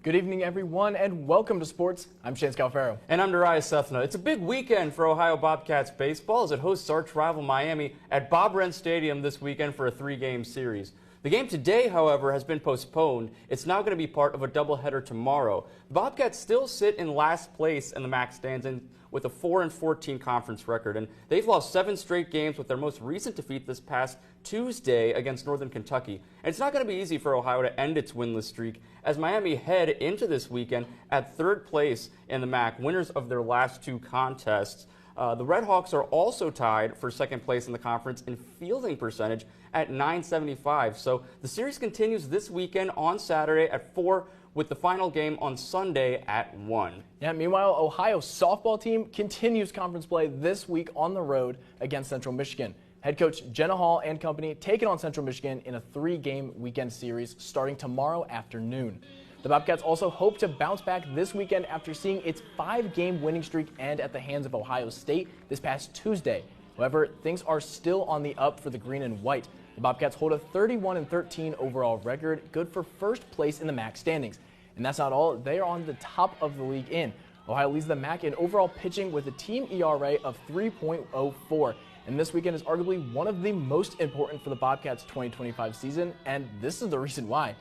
Good evening, everyone, and welcome to sports. I'm Shane Scalfaro. And I'm Darayus Sethna. It's a big weekend for Ohio Bobcats baseball as it hosts arch rival Miami at Bob Wrenn Stadium this weekend for a 3-game series. The game today, however, has been postponed. It's now going to be part of a doubleheader tomorrow. The Bobcats still sit in last place in the MAC standings with a 4-14 conference record, and they've lost 7 straight games with their most recent defeat this past Tuesday against Northern Kentucky. And it's not going to be easy for Ohio to end its winless streak as Miami head into this weekend at 3rd place in the MAC, winners of their last 2 contests. The Red Hawks are also tied for 2nd place in the conference in fielding percentage at .975. So the series continues this weekend on Saturday at 4 with the final game on Sunday at 1. Yeah, meanwhile, Ohio's softball team continues conference play this week on the road against Central Michigan. Head coach Jenna Hall and company taking on Central Michigan in a 3-game weekend series starting tomorrow afternoon. The Bobcats also hope to bounce back this weekend after seeing its 5-game winning streak end at the hands of Ohio State this past Tuesday. However, things are still on the up for the green and white. The Bobcats hold a 31-13 overall record, good for 1st place in the MAC standings. And that's not all. They are on the top of the league in. Ohio leads the MAC in overall pitching with a team ERA of 3.04. And this weekend is arguably one of the most important for the Bobcats' 2025 season, and this is the reason why.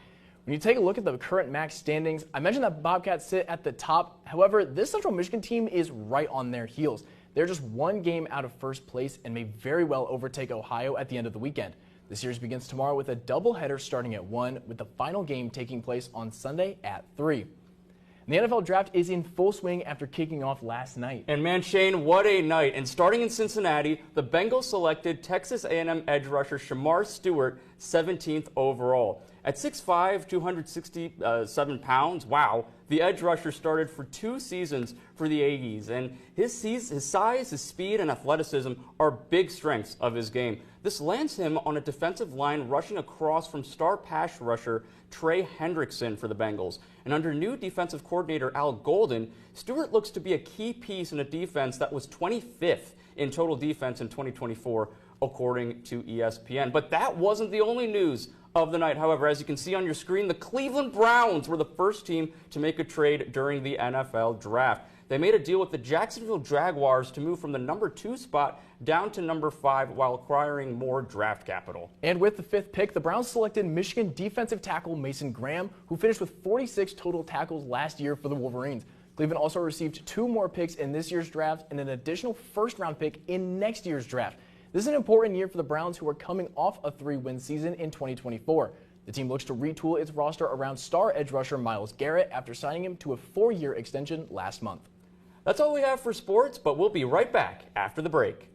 When you take a look at the current MAC standings, I mentioned that Bobcats sit at the top. However, this Central Michigan team is right on their heels. They're just 1 game out of 1st place and may very well overtake Ohio at the end of the weekend. The series begins tomorrow with a doubleheader starting at 1, with the final game taking place on Sunday at 3. The NFL draft is in full swing after kicking off last night. And man, Shane, what a night. And starting in Cincinnati, the Bengals selected Texas A&M edge rusher Shamar Stewart 17th overall. At 6'5", 267 pounds, wow, the edge rusher started for 2 seasons for the Aggies. And his size, his speed, and athleticism are big strengths of his game. This lands him on a defensive line rushing across from star pass rusher Trey Hendrickson for the Bengals. And under new defensive coordinator Al Golden, Stewart looks to be a key piece in a defense that was 25th in total defense in 2024, according to ESPN. But that wasn't the only news of the night. However, as you can see on your screen, the Cleveland Browns were the first team to make a trade during the NFL draft. They made a deal with the Jacksonville Jaguars to move from the number 2 spot down to number 5 while acquiring more draft capital. And with the 5th pick, the Browns selected Michigan defensive tackle Mason Graham, who finished with 46 total tackles last year for the Wolverines. Cleveland also received 2 more picks in this year's draft and an additional 1st-round pick in next year's draft. This is an important year for the Browns, who are coming off a 3-win season in 2024. The team looks to retool its roster around star edge rusher Myles Garrett after signing him to a 4-year extension last month. That's all we have for sports, but we'll be right back after the break.